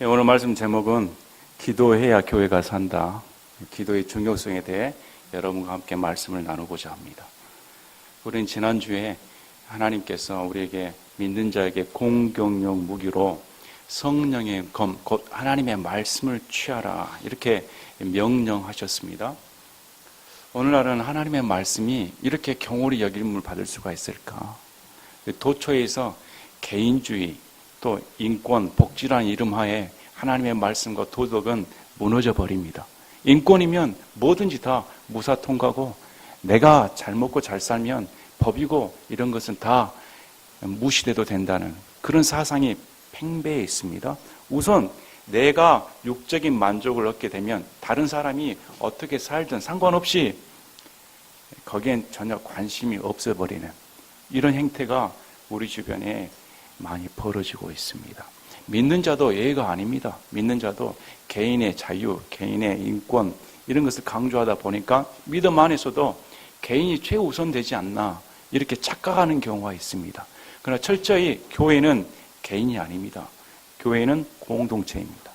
오늘 말씀 제목은 기도해야 교회가 산다. 기도의 중요성에 대해 여러분과 함께 말씀을 나누고자 합니다. 우리는 지난주에 하나님께서 우리에게 믿는 자에게 공격용 무기로 성령의 검, 곧 하나님의 말씀을 취하라 이렇게 명령하셨습니다. 오늘날은 하나님의 말씀이 이렇게 경홀히 여김을 받을 수가 있을까? 도처에서 개인주의, 또 인권, 복지라는 이름하에 하나님의 말씀과 도덕은 무너져 버립니다. 인권이면 뭐든지 다 무사 통과고, 내가 잘 먹고 잘 살면 법이고 이런 것은 다 무시돼도 된다는 그런 사상이 팽배해 있습니다. 우선 내가 육적인 만족을 얻게 되면 다른 사람이 어떻게 살든 상관없이 거기엔 전혀 관심이 없어버리는 이런 행태가 우리 주변에 많이 벌어지고 있습니다. 믿는 자도 예외가 아닙니다. 믿는 자도 개인의 자유, 개인의 인권 이런 것을 강조하다 보니까 믿음 안에서도 개인이 최우선되지 않나 이렇게 착각하는 경우가 있습니다. 그러나 철저히 교회는 개인이 아닙니다. 교회는 공동체입니다.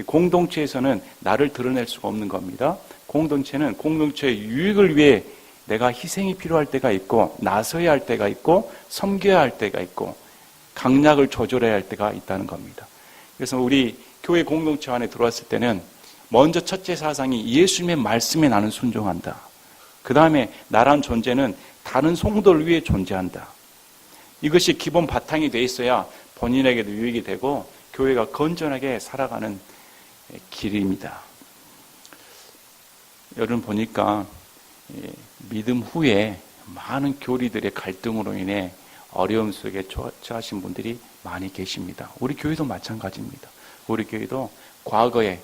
공동체에서는 나를 드러낼 수가 없는 겁니다. 공동체는 공동체의 유익을 위해 내가 희생이 필요할 때가 있고, 나서야 할 때가 있고, 섬겨야 할 때가 있고, 강약을 조절해야 할 때가 있다는 겁니다. 그래서 우리 교회 공동체 안에 들어왔을 때는 먼저 첫째 사상이 예수님의 말씀에 나는 순종한다. 그 다음에 나란 존재는 다른 성도를 위해 존재한다. 이것이 기본 바탕이 돼 있어야 본인에게도 유익이 되고 교회가 건전하게 살아가는 길입니다. 여러분 보니까 믿음 후에 많은 교리들의 갈등으로 인해 어려움 속에 처하신 분들이 많이 계십니다. 우리 교회도 마찬가지입니다. 우리 교회도 과거에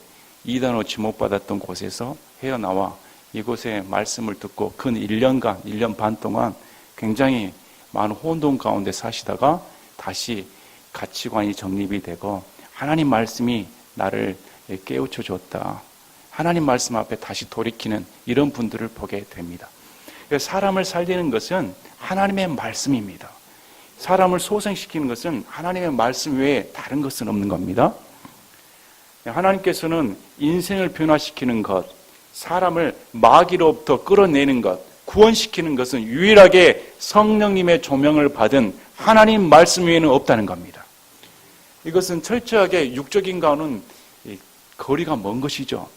이단으로 지목받았던 곳에서 헤어나와 이곳에 말씀을 듣고 근 1년간, 1년 반 동안 굉장히 많은 혼돈 가운데 사시다가 다시 가치관이 정립이 되고 하나님 말씀이 나를 깨우쳐 줬다. 하나님 말씀 앞에 다시 돌이키는 이런 분들을 보게 됩니다. 사람을 살리는 것은 하나님의 말씀입니다. 사람을 소생시키는 것은 하나님의 말씀 외에 다른 것은 없는 겁니다. 하나님께서는 인생을 변화시키는 것, 사람을 마귀로부터 끌어내는 것, 구원시키는 것은 유일하게 성령님의 조명을 받은 하나님 말씀 외에는 없다는 겁니다. 이것은 철저하게 육적인 과는 거리가 먼 것이죠.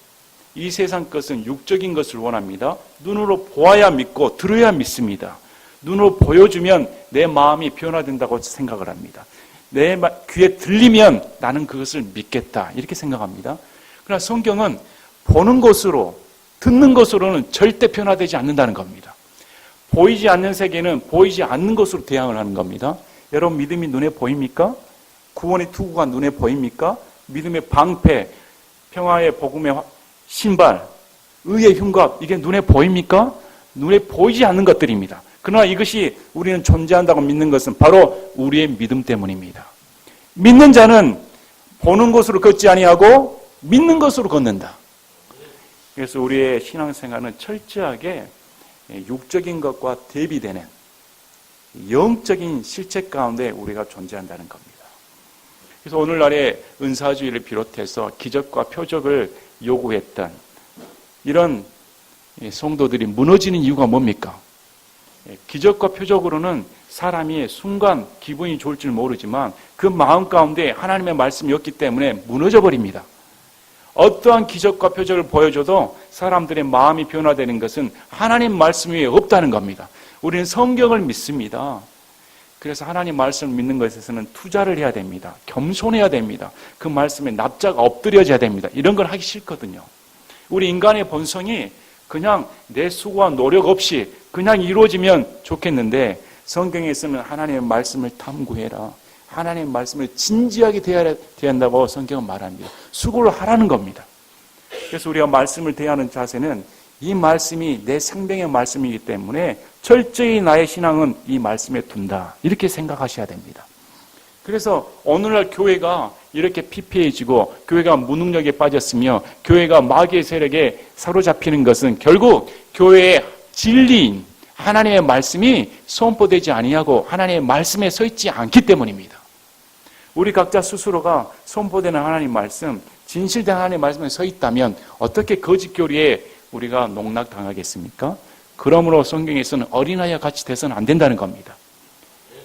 이 세상 것은 육적인 것을 원합니다. 눈으로 보아야 믿고 들어야 믿습니다. 눈으로 보여주면 내 마음이 변화된다고 생각을 합니다. 내 귀에 들리면 나는 그것을 믿겠다 이렇게 생각합니다. 그러나 성경은 보는 것으로 듣는 것으로는 절대 변화되지 않는다는 겁니다. 보이지 않는 세계는 보이지 않는 것으로 대항을 하는 겁니다. 여러분 믿음이 눈에 보입니까? 구원의 투구가 눈에 보입니까? 믿음의 방패, 평화의 복음의 신발, 의의 흉갑 이게 눈에 보입니까? 눈에 보이지 않는 것들입니다. 그러나 이것이 우리는 존재한다고 믿는 것은 바로 우리의 믿음 때문입니다. 믿는 자는 보는 것으로 걷지 아니하고 믿는 것으로 걷는다. 그래서 우리의 신앙생활은 철저하게 육적인 것과 대비되는 영적인 실체 가운데 우리가 존재한다는 겁니다. 그래서 오늘날의 은사주의를 비롯해서 기적과 표적을 요구했던 이런 성도들이 무너지는 이유가 뭡니까? 기적과 표적으로는 사람이 순간 기분이 좋을 줄 모르지만 그 마음 가운데 하나님의 말씀이 없기 때문에 무너져 버립니다. 어떠한 기적과 표적을 보여줘도 사람들의 마음이 변화되는 것은 하나님 말씀 위에 없다는 겁니다. 우리는 성경을 믿습니다. 그래서 하나님 말씀을 믿는 것에서는 투자를 해야 됩니다. 겸손해야 됩니다. 그 말씀에 납작 엎드려져야 됩니다. 이런 걸 하기 싫거든요. 우리 인간의 본성이 그냥 내 수고와 노력 없이 그냥 이루어지면 좋겠는데 성경에서는 하나님의 말씀을 탐구해라. 하나님의 말씀을 진지하게 대해야 한다고 성경은 말합니다. 수고를 하라는 겁니다. 그래서 우리가 말씀을 대하는 자세는 이 말씀이 내 생명의 말씀이기 때문에 철저히 나의 신앙은 이 말씀에 둔다. 이렇게 생각하셔야 됩니다. 그래서 오늘날 교회가 이렇게 피폐해지고 교회가 무능력에 빠졌으며 교회가 마귀의 세력에 사로잡히는 것은 결국 교회의 진리인 하나님의 말씀이 선포되지 아니하고 하나님의 말씀에 서 있지 않기 때문입니다. 우리 각자 스스로가 선포되는 하나님 말씀, 진실된 하나님 말씀에 서 있다면 어떻게 거짓 교리에 우리가 농락당하겠습니까? 그러므로 성경에서는 어린아이와 같이 돼서는 안 된다는 겁니다.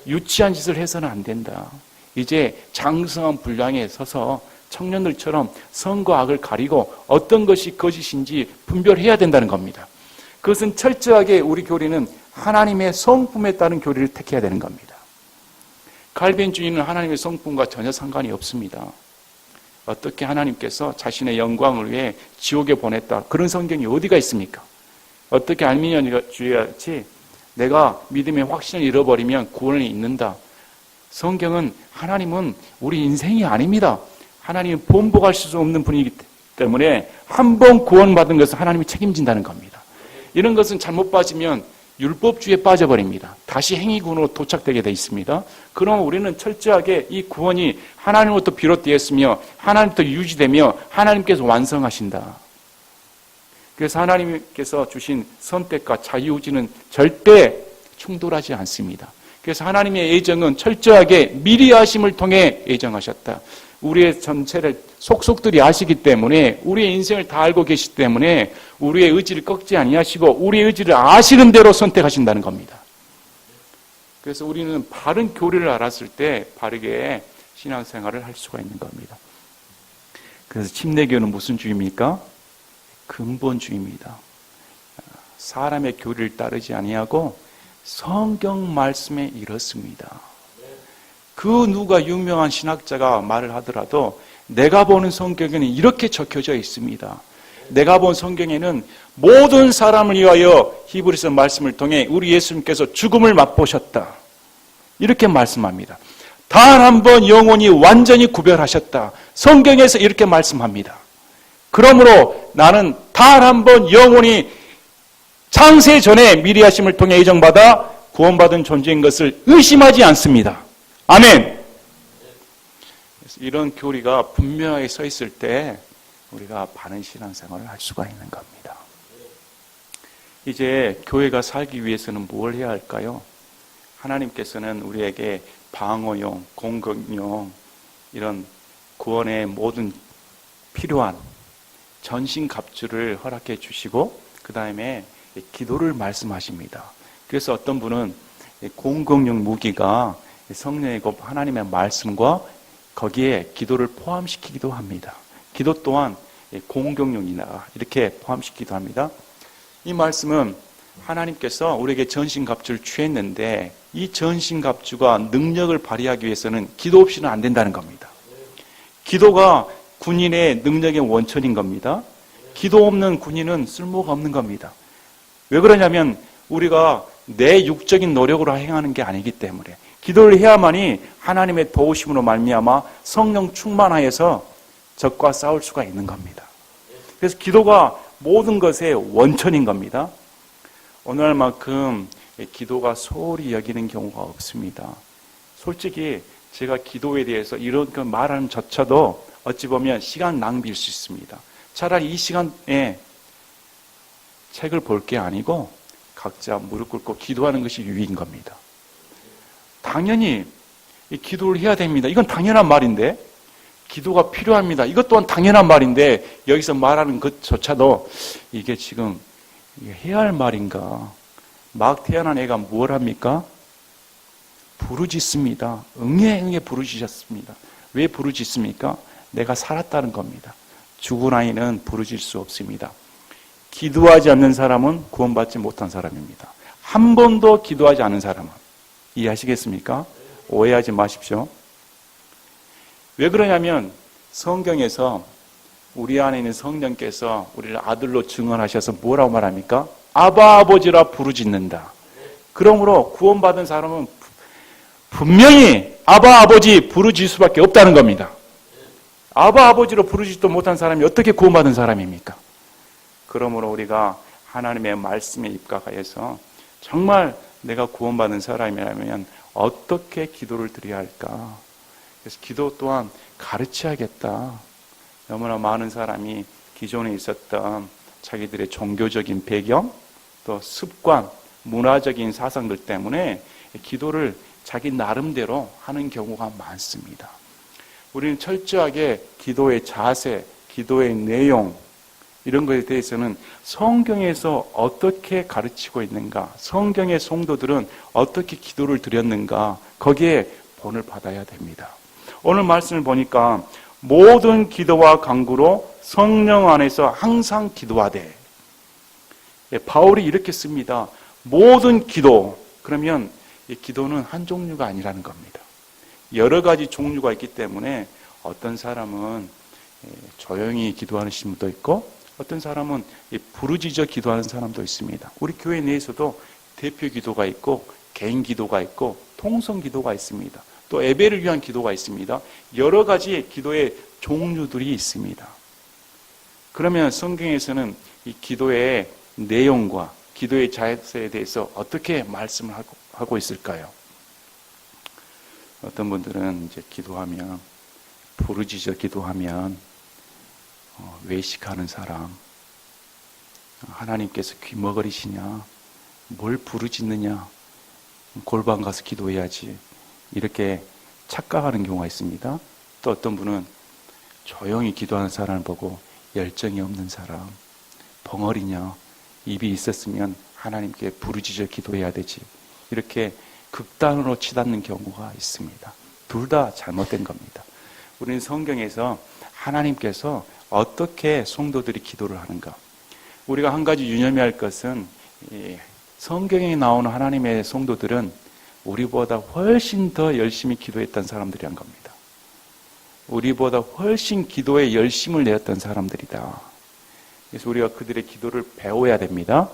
유치한 짓을 해서는 안 된다. 이제 장성한 분량에 서서 청년들처럼 선과 악을 가리고 어떤 것이 거짓인지 분별해야 된다는 겁니다. 그것은 철저하게 우리 교리는 하나님의 성품에 따른 교리를 택해야 되는 겁니다. 칼빈주의는 하나님의 성품과 전혀 상관이 없습니다. 어떻게 하나님께서 자신의 영광을 위해 지옥에 보냈다. 그런 성경이 어디가 있습니까? 어떻게 알미니언주의같이 내가 믿음의 확신을 잃어버리면 구원이 있는다. 성경은 하나님은 우리 인생이 아닙니다. 하나님은 번복할 수 없는 분이기 때문에 한 번 구원받은 것은 하나님이 책임진다는 겁니다. 이런 것은 잘못 빠지면 율법주의에 빠져버립니다. 다시 행위군으로 도착되게 되어 있습니다. 그럼 우리는 철저하게 이 구원이 하나님으로부터 비롯되었으며 하나님부터 유지되며 하나님께서 완성하신다. 그래서 하나님께서 주신 선택과 자유의지는 절대 충돌하지 않습니다. 그래서 하나님의 예정은 철저하게 미리 하심을 통해 예정하셨다. 우리의 전체를 속속들이 아시기 때문에 우리의 인생을 다 알고 계시기 때문에 우리의 의지를 꺾지 아니하시고 우리의 의지를 아시는 대로 선택하신다는 겁니다. 그래서 우리는 바른 교리를 알았을 때 바르게 신앙생활을 할 수가 있는 겁니다. 그래서 침례교는 무슨 주의입니까? 근본주의입니다. 사람의 교리를 따르지 아니하고 성경 말씀에 이렇습니다. 그 누가 유명한 신학자가 말을 하더라도 내가 보는 성경에는 이렇게 적혀져 있습니다. 내가 본 성경에는 모든 사람을 위하여 히브리서 말씀을 통해 우리 예수님께서 죽음을 맛보셨다. 이렇게 말씀합니다. 단 한 번 영원히 완전히 구별하셨다. 성경에서 이렇게 말씀합니다. 그러므로 나는 단 한 번 영원히 창세 전에 미리 하심을 통해 예정받아 구원받은 존재인 것을 의심하지 않습니다. 아멘. 이런 교리가 분명하게 서 있을 때 우리가 바른 신앙생활을 할 수가 있는 겁니다. 이제 교회가 살기 위해서는 뭘 해야 할까요? 하나님께서는 우리에게 방어용, 공격용 이런 구원의 모든 필요한 전신갑주를 허락해 주시고 그 다음에 기도를 말씀하십니다. 그래서 어떤 분은 공격용 무기가 성령이고 하나님의 말씀과 거기에 기도를 포함시키기도 합니다. 기도 또한 공격용이나 이렇게 포함시키기도 합니다. 이 말씀은 하나님께서 우리에게 전신갑주를 취했는데 이 전신갑주가 능력을 발휘하기 위해서는 기도 없이는 안 된다는 겁니다. 기도가 군인의 능력의 원천인 겁니다. 기도 없는 군인은 쓸모가 없는 겁니다. 왜 그러냐면 우리가 내 육적인 노력으로 행하는 게 아니기 때문에 기도를 해야만이 하나님의 도우심으로 말미암아 성령 충만하여서 적과 싸울 수가 있는 겁니다. 그래서 기도가 모든 것의 원천인 겁니다. 오늘만큼 기도가 소홀히 여기는 경우가 없습니다. 솔직히 제가 기도에 대해서 이런 말하는 저차도 어찌 보면 시간 낭비일 수 있습니다. 차라리 이 시간에 책을 볼 게 아니고 각자 무릎 꿇고 기도하는 것이 유익인 겁니다. 당연히 기도를 해야 됩니다. 이건 당연한 말인데 기도가 필요합니다. 이것 또한 당연한 말인데 여기서 말하는 것조차도 이게 지금 해야 할 말인가? 막 태어난 애가 뭘 합니까? 부르짖습니다. 응애 부르짖었습니다. 왜 부르짖습니까? 내가 살았다는 겁니다. 죽은 아이는 부르짖을 수 없습니다. 기도하지 않는 사람은 구원받지 못한 사람입니다. 한 번도 기도하지 않은 사람은 이해하시겠습니까? 오해하지 마십시오. 왜 그러냐면 성경에서 우리 안에 있는 성령께서 우리를 아들로 증언하셔서 뭐라고 말합니까? 아바 아버지라 부르짖는다. 그러므로 구원받은 사람은 분명히 아바 아버지 부르짖을 수밖에 없다는 겁니다. 아바 아버지로 부르짖지도 못한 사람이 어떻게 구원받은 사람입니까? 그러므로 우리가 하나님의 말씀에 입각하여서 정말 내가 구원받은 사람이라면 어떻게 기도를 드려야 할까? 그래서 기도 또한 가르쳐야겠다. 너무나 많은 사람이 기존에 있었던 자기들의 종교적인 배경, 또 습관, 문화적인 사상들 때문에 기도를 자기 나름대로 하는 경우가 많습니다. 우리는 철저하게 기도의 자세, 기도의 내용 이런 것에 대해서는 성경에서 어떻게 가르치고 있는가, 성경의 성도들은 어떻게 기도를 드렸는가, 거기에 본을 받아야 됩니다. 오늘 말씀을 보니까 모든 기도와 간구로 성령 안에서 항상 기도하되, 바울이 이렇게 씁니다. 모든 기도, 그러면 이 기도는 한 종류가 아니라는 겁니다. 여러 가지 종류가 있기 때문에 어떤 사람은 조용히 기도하는 분도 있고 어떤 사람은 부르짖어 기도하는 사람도 있습니다. 우리 교회 내에서도 대표 기도가 있고 개인 기도가 있고 통성 기도가 있습니다. 또 예배를 위한 기도가 있습니다. 여러 가지 기도의 종류들이 있습니다. 그러면 성경에서는 이 기도의 내용과 기도의 자세에 대해서 어떻게 말씀을 하고 있을까요? 어떤 분들은 이제 기도하면, 부르짖어 기도하면 외식하는 사람, 하나님께서 귀머거리시냐, 뭘 부르짖느냐, 골방 가서 기도해야지, 이렇게 착각하는 경우가 있습니다. 또 어떤 분은 조용히 기도하는 사람을 보고 열정이 없는 사람, 벙어리냐, 입이 있었으면 하나님께 부르짖어 기도해야 되지, 이렇게 극단으로 치닫는 경우가 있습니다. 둘 다 잘못된 겁니다. 우리는 성경에서 하나님께서 어떻게 성도들이 기도를 하는가, 우리가 한 가지 유념해야 할 것은 성경에 나오는 하나님의 성도들은 우리보다 훨씬 더 열심히 기도했던 사람들이란 겁니다. 우리보다 훨씬 기도에 열심을 내었던 사람들이다. 그래서 우리가 그들의 기도를 배워야 됩니다.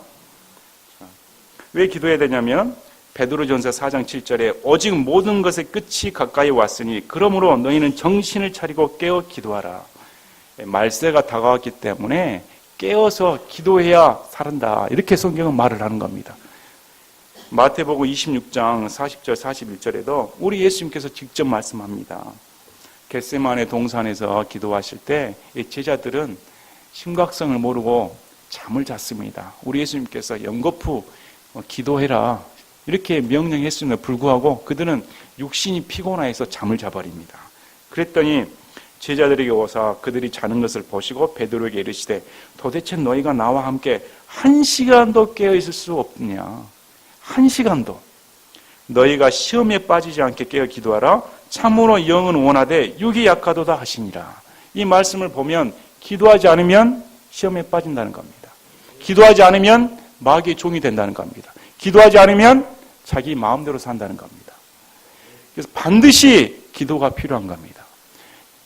왜 기도해야 되냐면 베드로전서 4장 7절에 오직 모든 것의 끝이 가까이 왔으니 그러므로 너희는 정신을 차리고 깨어 기도하라. 말세가 다가왔기 때문에 깨어서 기도해야 살한다. 이렇게 성경은 말을 하는 겁니다. 마태복음 26장 40절 41절에도 우리 예수님께서 직접 말씀합니다. 겟세마네 동산에서 기도하실 때 이 제자들은 심각성을 모르고 잠을 잤습니다. 우리 예수님께서 연거푸 기도해라 이렇게 명령했음에도 불구하고 그들은 육신이 피곤해서 잠을 자버립니다. 그랬더니 제자들에게 오사 그들이 자는 것을 보시고 베드로에게 이르시되 도대체 너희가 나와 함께 1시간도 깨어 있을 수 없느냐. 1시간도. 너희가 시험에 빠지지 않게 깨어 기도하라. 참으로 영은 원하되 육이 약하도다 하시니라. 이 말씀을 보면 기도하지 않으면 시험에 빠진다는 겁니다. 기도하지 않으면 마귀의 종이 된다는 겁니다. 기도하지 않으면 자기 마음대로 산다는 겁니다. 그래서 반드시 기도가 필요한 겁니다.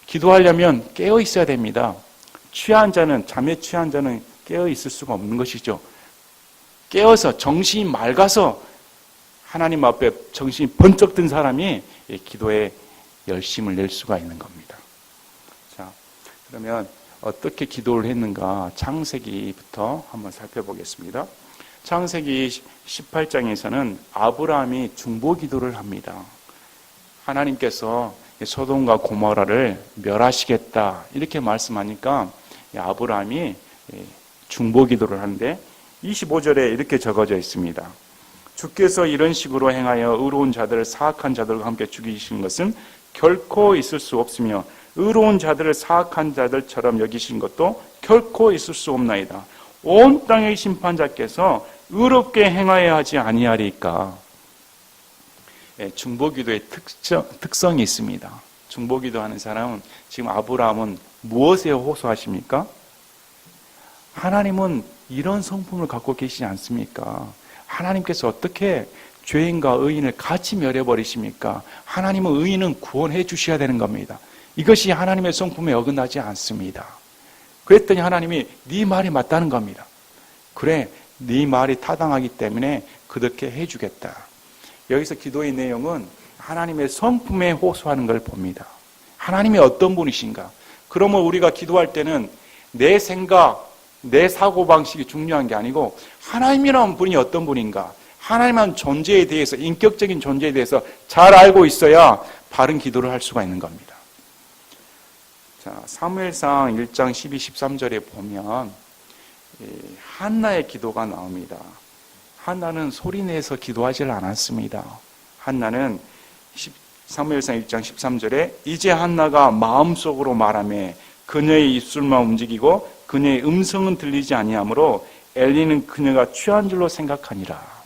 기도하려면 깨어 있어야 됩니다. 취한 자는, 잠에 취한 자는 깨어 있을 수가 없는 것이죠. 깨어서 정신이 맑아서 하나님 앞에 정신이 번쩍 든 사람이 기도에 열심을 낼 수가 있는 겁니다. 자, 그러면 어떻게 기도를 했는가 창세기부터 한번 살펴보겠습니다. 창세기 18장에서는 아브라함이 중보 기도를 합니다. 하나님께서 소돔과 고모라를 멸하시겠다 이렇게 말씀하니까 아브라함이 중보 기도를 하는데 25절에 이렇게 적어져 있습니다. 주께서 이런 식으로 행하여 의로운 자들을 사악한 자들과 함께 죽이신 것은 결코 있을 수 없으며 의로운 자들을 사악한 자들처럼 여기신 것도 결코 있을 수 없나이다. 온 땅의 심판자께서 의롭게 행하여야 하지 아니하리까. 중보기도의 특성이 있습니다. 중보기도하는 사람은 지금 아브라함은 무엇에 호소하십니까? 하나님은 이런 성품을 갖고 계시지 않습니까? 하나님께서 어떻게 죄인과 의인을 같이 멸해버리십니까? 하나님은 의인은 구원해 주셔야 되는 겁니다. 이것이 하나님의 성품에 어긋나지 않습니다. 그랬더니 하나님이 네 말이 맞다는 겁니다. 그래, 네 말이 타당하기 때문에 그렇게 해주겠다. 여기서 기도의 내용은 하나님의 성품에 호소하는 걸 봅니다. 하나님이 어떤 분이신가? 그러면 우리가 기도할 때는 내 생각, 내 사고방식이 중요한 게 아니고 하나님이라는 분이 어떤 분인가? 하나님한 존재에 대해서, 인격적인 존재에 대해서 잘 알고 있어야 바른 기도를 할 수가 있는 겁니다. 자, 사무엘상 1장 12, 13절에 보면 한나의 기도가 나옵니다. 한나는 소리내서 기도하지 않았습니다. 한나는 사무엘상 1장 13절에 이제 한나가 마음속으로 말하며 그녀의 입술만 움직이고 그녀의 음성은 들리지 아니하므로 엘리는 그녀가 취한 줄로 생각하니라.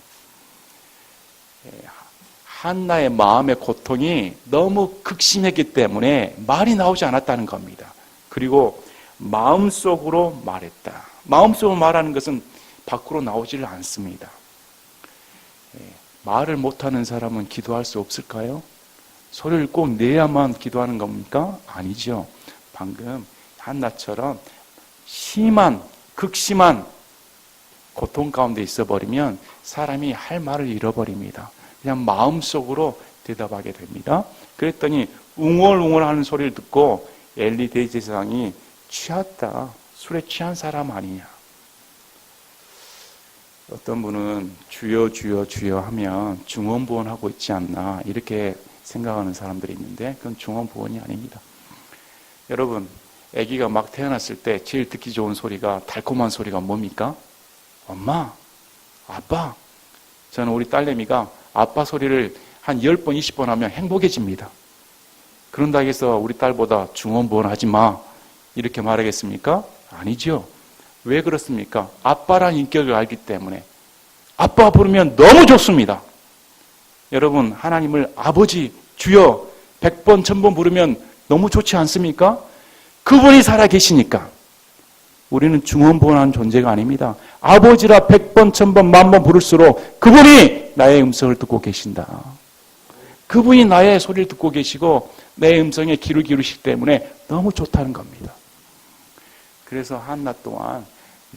한나의 마음의 고통이 너무 극심했기 때문에 말이 나오지 않았다는 겁니다. 그리고 마음속으로 말했다. 마음속으로 말하는 것은 밖으로 나오지를 않습니다. 말을 못하는 사람은 기도할 수 없을까요? 소리를 꼭 내야만 기도하는 겁니까? 아니죠. 방금 한나처럼 극심한 고통 가운데 있어버리면 사람이 할 말을 잃어버립니다. 그냥 마음속으로 대답하게 됩니다. 그랬더니 웅얼웅얼 하는 소리를 듣고 엘리 대제사장이 취했다. 술에 취한 사람 아니냐. 어떤 분은 주여 주여 주여 하면 중언부언하고 있지 않나 이렇게 생각하는 사람들이 있는데 그건 중언부언이 아닙니다. 여러분, 아기가 막 태어났을 때 제일 듣기 좋은 소리가 달콤한 소리가 뭡니까? 엄마, 아빠. 저는 우리 딸내미가 아빠 소리를 한 10번, 20번 하면 행복해집니다. 그런다고 해서 우리 딸보다 중언부언하지 마 이렇게 말하겠습니까? 아니죠. 왜 그렇습니까? 아빠란 인격을 알기 때문에. 아빠 부르면 너무 좋습니다. 여러분, 하나님을 아버지, 주여 100번, 1000번 부르면 너무 좋지 않습니까? 그분이 살아계시니까. 우리는 중언부언하는 존재가 아닙니다. 아버지라 100번, 1000번, 10,000번 부를수록 그분이 나의 음성을 듣고 계신다. 그분이 나의 소리를 듣고 계시고 내 음성에 귀를 기울이시기 때문에 너무 좋다는 겁니다. 그래서 한나 또한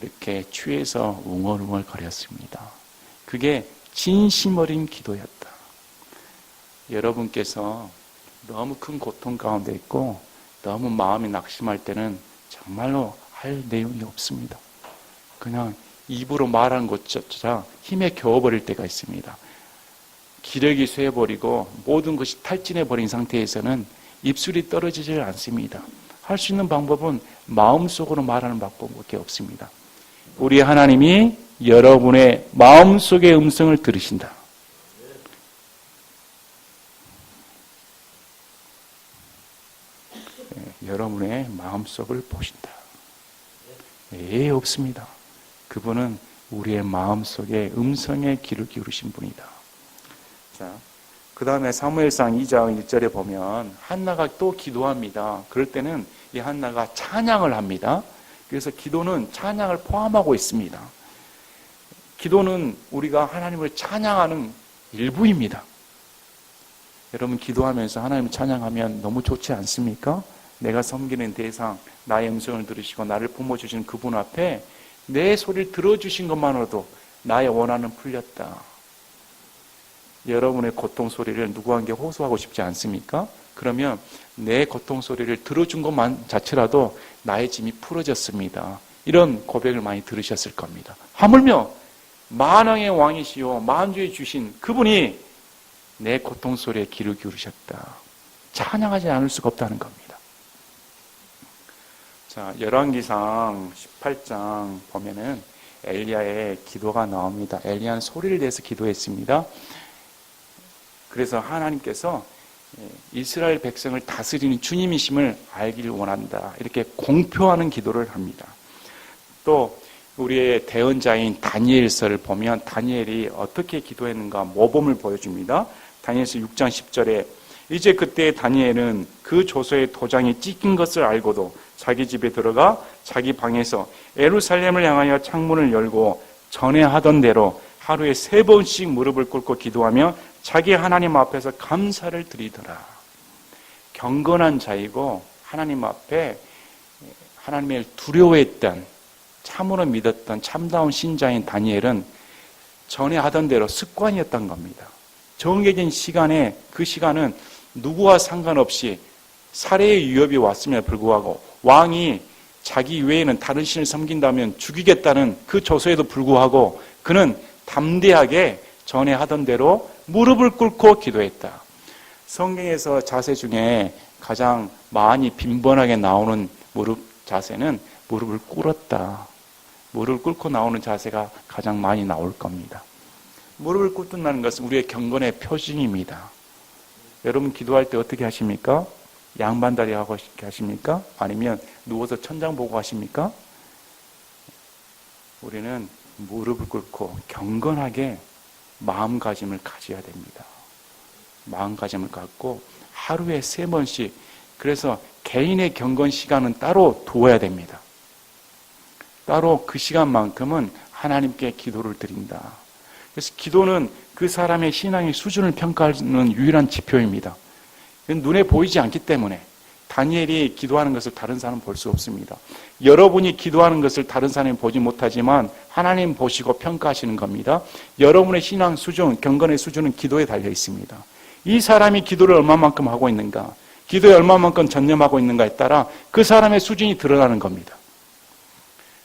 이렇게 취해서 웅얼웅얼 거렸습니다. 그게 진심 어린 기도였다. 여러분께서 너무 큰 고통 가운데 있고 너무 마음이 낙심할 때는 정말로 할 내용이 없습니다. 그냥 입으로 말하는 것조차 힘에 겨워버릴 때가 있습니다. 기력이 쇠버리고 모든 것이 탈진해버린 상태에서는 입술이 떨어지질 않습니다. 할 수 있는 방법은 마음속으로 말하는 방법밖에 없습니다. 우리 하나님이 여러분의 마음속의 음성을 들으신다. 여러분의 마음속을 보신다. 없습니다. 그분은 우리의 마음속에 음성에 귀를 기울이신 분이다. 자, 그 다음에 사무엘상 2장 1절에 보면 한나가 또 기도합니다. 그럴 때는 이 한나가 찬양을 합니다. 그래서 기도는 찬양을 포함하고 있습니다. 기도는 우리가 하나님을 찬양하는 일부입니다. 여러분, 기도하면서 하나님을 찬양하면 너무 좋지 않습니까? 내가 섬기는 대상, 나의 음성을 들으시고 나를 품어주신 그분 앞에 내 소리를 들어주신 것만으로도 나의 원한은 풀렸다. 여러분의 고통 소리를 누구에게 호소하고 싶지 않습니까? 그러면 내 고통 소리를 들어준 것만 자체라도 나의 짐이 풀어졌습니다. 이런 고백을 많이 들으셨을 겁니다. 하물며 만왕의 왕이시요 만주의 주신 그분이 내 고통 소리에 귀를 기울이셨다. 찬양하지 않을 수가 없다는 겁니다. 자, 열왕기상 18장 보면은 엘리야의 기도가 나옵니다. 엘리야는 소리를 내서 기도했습니다. 그래서 하나님께서 이스라엘 백성을 다스리는 주님이심을 알기를 원한다. 이렇게 공표하는 기도를 합니다. 또 우리의 대언자인 다니엘서를 보면 다니엘이 어떻게 기도했는가 모범을 보여줍니다. 다니엘서 6장 10절에 이제 그때 다니엘은 그 조서의 도장이 찢긴 것을 알고도 자기 집에 들어가 자기 방에서 예루살렘을 향하여 창문을 열고 전에 하던 대로 하루에 3번씩 무릎을 꿇고 기도하며 자기 하나님 앞에서 감사를 드리더라. 경건한 자이고 하나님 앞에 하나님을 두려워했던, 참으로 믿었던 참다운 신자인 다니엘은 전에 하던 대로 습관이었던 겁니다. 정해진 시간에, 그 시간은 누구와 상관없이 살해의 위협이 왔음에도 불구하고 왕이 자기 외에는 다른 신을 섬긴다면 죽이겠다는 그 조서에도 불구하고 그는 담대하게 전에 하던 대로 무릎을 꿇고 기도했다. 성경에서 자세 중에 가장 많이 빈번하게 나오는 무릎 자세는 무릎을 꿇었다. 무릎을 꿇고 나오는 자세가 가장 많이 나올 겁니다. 무릎을 꿇는다는 것은 우리의 경건의 표징입니다. 여러분 기도할 때 어떻게 하십니까? 양반다리 하고 하십니까? 아니면 누워서 천장 보고 하십니까? 우리는 무릎을 꿇고 경건하게 마음가짐을 가져야 됩니다. 마음가짐을 갖고 하루에 3번씩, 그래서 개인의 경건 시간은 따로 두어야 됩니다. 따로 그 시간만큼은 하나님께 기도를 드린다. 그래서 기도는 그 사람의 신앙의 수준을 평가하는 유일한 지표입니다. 눈에 보이지 않기 때문에 다니엘이 기도하는 것을 다른 사람은 볼 수 없습니다. 여러분이 기도하는 것을 다른 사람이 보지 못하지만 하나님 보시고 평가하시는 겁니다. 여러분의 신앙 수준, 경건의 수준은 기도에 달려 있습니다. 이 사람이 기도를 얼마만큼 하고 있는가, 기도에 얼마만큼 전념하고 있는가에 따라 그 사람의 수준이 드러나는 겁니다.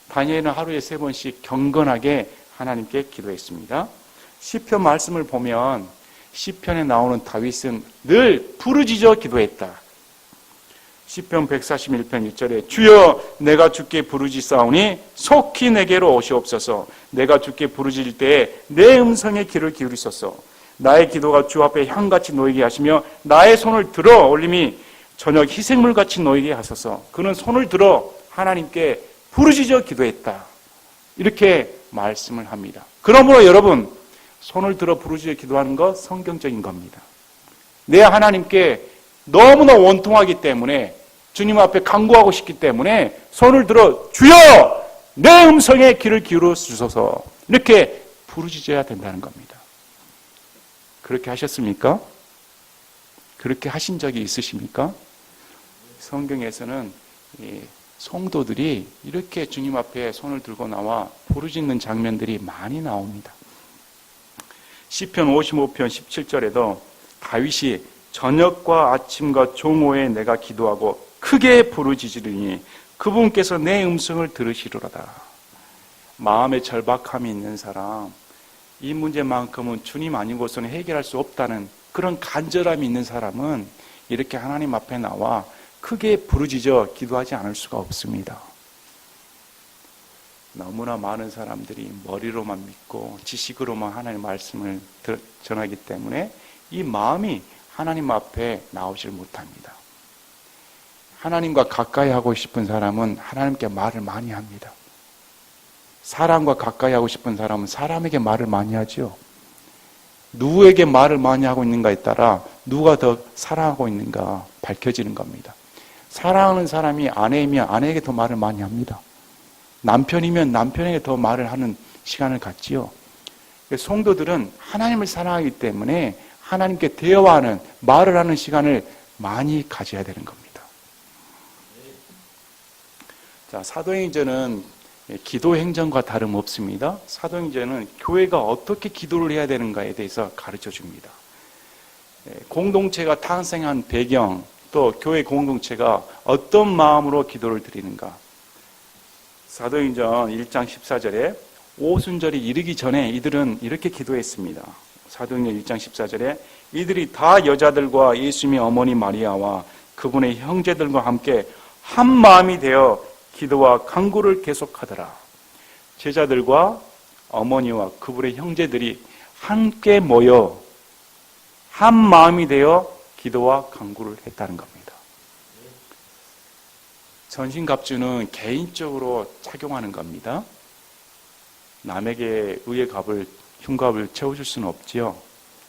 다니엘은 하루에 3번씩 경건하게 하나님께 기도했습니다. 시편 말씀을 보면 시편에 나오는 다윗은 늘 부르짖어 기도했다. 시편 141편 1절에 주여 내가 주께 부르짖사오니 속히 내게로 오시옵소서. 내가 주께 부르짖을 때에 내 음성에 귀를 기울이소서. 나의 기도가 주 앞에 향같이 놓이게 하시며 나의 손을 들어 올림이 저녁 희생물같이 놓이게 하소서. 그는 손을 들어 하나님께 부르짖어 기도했다. 이렇게 말씀을 합니다. 그러므로 여러분, 손을 들어 부르짖어 기도하는 것 성경적인 겁니다. 내 하나님께 너무나 원통하기 때문에, 주님 앞에 간구하고 싶기 때문에 손을 들어 주여 내 음성에 귀를 기울여 주소서, 이렇게 부르짖어야 된다는 겁니다. 그렇게 하셨습니까? 그렇게 하신 적이 있으십니까? 성경에서는 성도들이 이렇게 주님 앞에 손을 들고 나와 부르짖는 장면들이 많이 나옵니다. 시편 55편 17절에도 다윗이 저녁과 아침과 종오에 내가 기도하고 크게 부르짖으리니 그분께서 내 음성을 들으시리로다. 마음에 절박함이 있는 사람, 이 문제만큼은 주님 아니고서는 해결할 수 없다는 그런 간절함이 있는 사람은 이렇게 하나님 앞에 나와 크게 부르짖어 기도하지 않을 수가 없습니다. 너무나 많은 사람들이 머리로만 믿고 지식으로만 하나님의 말씀을 전하기 때문에 이 마음이 하나님 앞에 나오질 못합니다. 하나님과 가까이 하고 싶은 사람은 하나님께 말을 많이 합니다. 사람과 가까이 하고 싶은 사람은 사람에게 말을 많이 하죠. 누구에게 말을 많이 하고 있는가에 따라 누가 더 사랑하고 있는가 밝혀지는 겁니다. 사랑하는 사람이 아내이면 아내에게 더 말을 많이 합니다. 남편이면 남편에게 더 말을 하는 시간을 갖지요. 성도들은 하나님을 사랑하기 때문에 하나님께 대화하는, 말을 하는 시간을 많이 가져야 되는 겁니다. 자, 사도행전은 기도 행전과 다름없습니다. 사도행전은 교회가 어떻게 기도를 해야 되는가에 대해서 가르쳐 줍니다. 공동체가 탄생한 배경, 또 교회 공동체가 어떤 마음으로 기도를 드리는가. 사도행전 1장 14절에 오순절이 이르기 전에 이들은 이렇게 기도했습니다. 사도행전 1장 14절에 이들이 다 여자들과 예수님의 어머니 마리아와 그분의 형제들과 함께 한 마음이 되어 기도와 간구를 계속하더라. 제자들과 어머니와 그분의 형제들이 함께 모여 한 마음이 되어 기도와 간구를 했다는 겁니다. 전신갑주는 개인적으로 착용하는 겁니다. 남에게 의의 갑을, 흉갑을 채워줄 수는 없지요.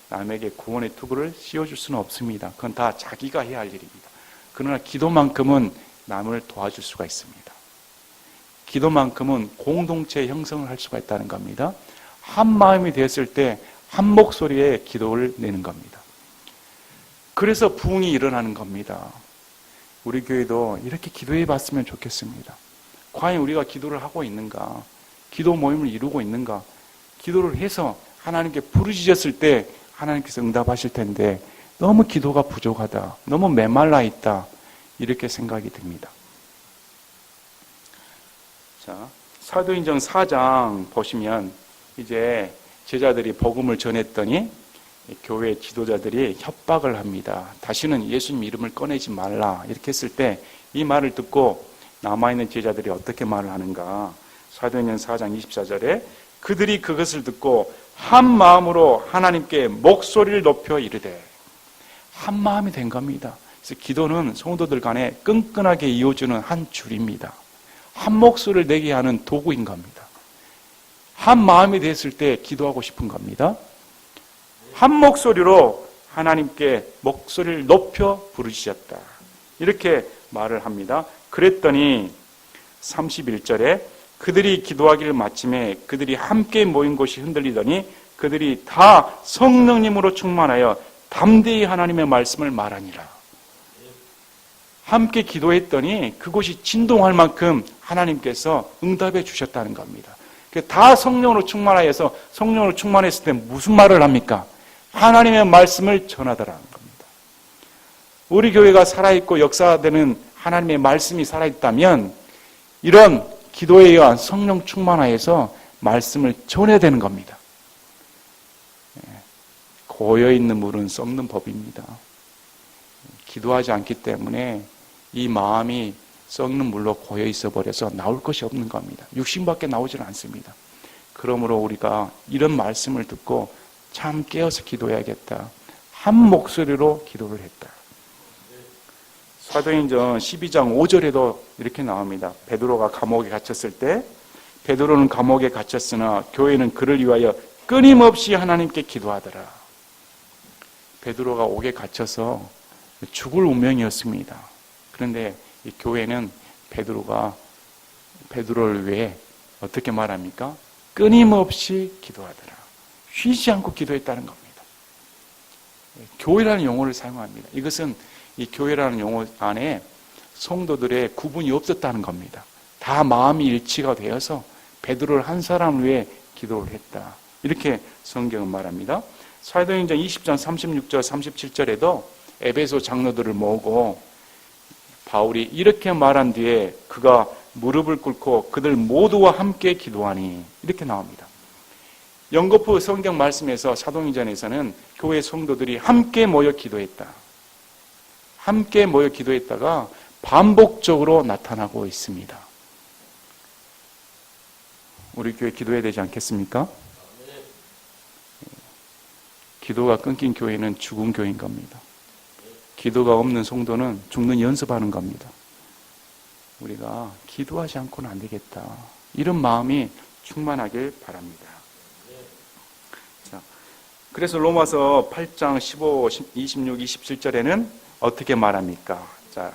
남에게 구원의 투구를 씌워줄 수는 없습니다. 그건 다 자기가 해야 할 일입니다. 그러나 기도만큼은 남을 도와줄 수가 있습니다. 기도만큼은 공동체 형성을 할 수가 있다는 겁니다. 한 마음이 되었을 때 한 목소리에 기도를 내는 겁니다. 그래서 부흥이 일어나는 겁니다. 우리 교회도 이렇게 기도해 봤으면 좋겠습니다. 과연 우리가 기도를 하고 있는가? 기도 모임을 이루고 있는가? 기도를 해서 하나님께 부르짖었을 때 하나님께서 응답하실 텐데 너무 기도가 부족하다, 너무 메말라 있다, 이렇게 생각이 듭니다. 자, 사도행전 4장 보시면 이제 제자들이 복음을 전했더니 교회 지도자들이 협박을 합니다. 다시는 예수님 이름을 꺼내지 말라, 이렇게 했을 때 이 말을 듣고 남아있는 제자들이 어떻게 말을 하는가. 사도행전 4장 24절에 그들이 그것을 듣고 한 마음으로 하나님께 목소리를 높여 이르되, 한 마음이 된 겁니다. 그래서 기도는 성도들 간에 끈끈하게 이어주는 한 줄입니다. 한 목소리를 내게 하는 도구인 겁니다. 한 마음이 됐을 때 기도하고 싶은 겁니다. 한 목소리로 하나님께 목소리를 높여 부르짖었다. 이렇게 말을 합니다. 그랬더니 31절에 그들이 기도하기를 마침에 그들이 함께 모인 곳이 흔들리더니 그들이 다 성령님으로 충만하여 담대히 하나님의 말씀을 말하니라. 함께 기도했더니 그곳이 진동할 만큼 하나님께서 응답해 주셨다는 겁니다. 다 성령으로 충만하여서 성령으로 충만했을 때 무슨 말을 합니까? 하나님의 말씀을 전하더라는 겁니다. 우리 교회가 살아있고 역사되는 하나님의 말씀이 살아있다면 이런 기도에 의한 성령 충만하여서 말씀을 전해야 되는 겁니다. 고여있는 물은 썩는 법입니다. 기도하지 않기 때문에 이 마음이 썩는 물로 고여 있어 버려서 나올 것이 없는 겁니다. 육신밖에 나오질 않습니다. 그러므로 우리가 이런 말씀을 듣고 참 깨어서 기도해야겠다. 한 목소리로 기도를 했다. 사도행전 12장 5절에도 이렇게 나옵니다. 베드로가 감옥에 갇혔을 때 베드로는 감옥에 갇혔으나 교회는 그를 위하여 끊임없이 하나님께 기도하더라. 베드로가 옥에 갇혀서 죽을 운명이었습니다. 그런데 이 교회는 베드로를 위해 어떻게 말합니까? 끊임없이 기도하더라. 쉬지 않고 기도했다는 겁니다. 교회라는 용어를 사용합니다. 이것은 이 교회라는 용어 안에 성도들의 구분이 없었다는 겁니다. 다 마음이 일치가 되어서 베드로를 한 사람을 위해 기도를 했다. 이렇게 성경은 말합니다. 사도행전 20장 36절 37절에도 에베소 장로들을 모으고 바울이 이렇게 말한 뒤에 그가 무릎을 꿇고 그들 모두와 함께 기도하니 이렇게 나옵니다. 영거푸 성경 말씀에서 사도행전에서는 교회 성도들이 함께 모여 기도했다. 함께 모여 기도했다가 반복적으로 나타나고 있습니다. 우리 교회 기도해야 되지 않겠습니까? 기도가 끊긴 교회는 죽은 교회인 겁니다. 기도가 없는 성도는 죽는 연습하는 겁니다. 우리가 기도하지 않고는 안 되겠다. 이런 마음이 충만하길 바랍니다. 자, 그래서 로마서 8장 15, 26, 27절에는 어떻게 말합니까? 자,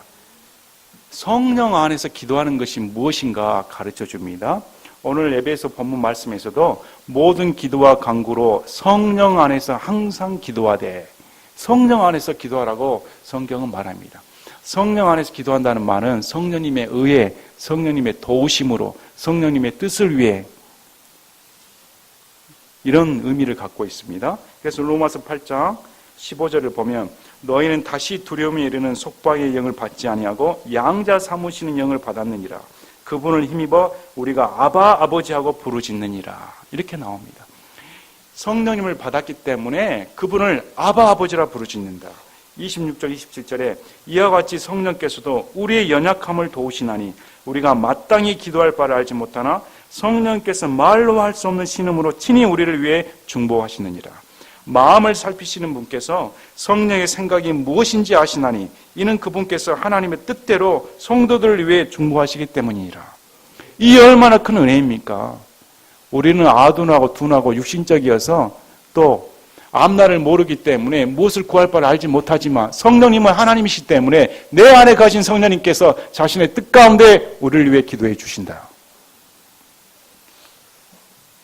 성령 안에서 기도하는 것이 무엇인가 가르쳐 줍니다. 오늘 에베소 본문 말씀에서도 모든 기도와 간구로 성령 안에서 항상 기도하되 성령 안에서 기도하라고 성경은 말합니다. 성령 안에서 기도한다는 말은 성령님의 의에 성령님의 도우심으로 성령님의 뜻을 위해 이런 의미를 갖고 있습니다. 그래서 로마서 8장 15절을 보면 너희는 다시 두려움에 이르는 속박의 영을 받지 아니하고 양자 삼으시는 영을 받았느니라. 그분을 힘입어 우리가 아바 아버지하고 부르짖느니라. 이렇게 나옵니다. 성령님을 받았기 때문에 그분을 아바 아버지라 부르짖는다. 26절 27절에 이와 같이 성령께서도 우리의 연약함을 도우시나니 우리가 마땅히 기도할 바를 알지 못하나 성령께서 말로 할 수 없는 신음으로 친히 우리를 위해 중보하시느니라. 마음을 살피시는 분께서 성령의 생각이 무엇인지 아시나니 이는 그분께서 하나님의 뜻대로 성도들을 위해 중보하시기 때문이니라. 이 얼마나 큰 은혜입니까? 우리는 아둔하고 둔하고 육신적이어서 또 앞날을 모르기 때문에 무엇을 구할 바를 알지 못하지만 성령님은 하나님이시기 때문에 내 안에 가신 성령님께서 자신의 뜻 가운데 우리를 위해 기도해 주신다.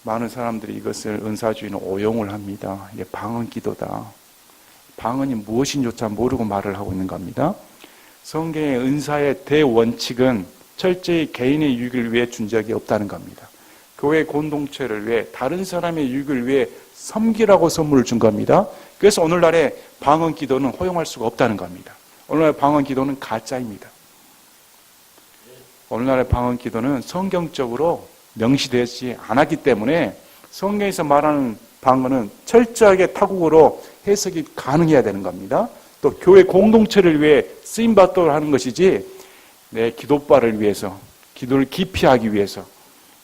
많은 사람들이 이것을 은사주의는 오용을 합니다. 이게 방언 기도다. 방언이 무엇인조차 모르고 말을 하고 있는 겁니다. 성경의 은사의 대원칙은 철저히 개인의 유익을 위해 준 적이 없다는 겁니다. 교회 공동체를 위해 다른 사람의 유익을 위해 섬기라고 선물을 준 겁니다. 그래서 오늘날의 방언 기도는 허용할 수가 없다는 겁니다. 오늘날의 방언 기도는 가짜입니다. 오늘날의 방언 기도는 성경적으로 명시되지 않았기 때문에 성경에서 말하는 방언은 철저하게 타국으로 해석이 가능해야 되는 겁니다. 또 교회 공동체를 위해 쓰임받도록 하는 것이지 내 기도바를 위해서 기도를 기피하기 위해서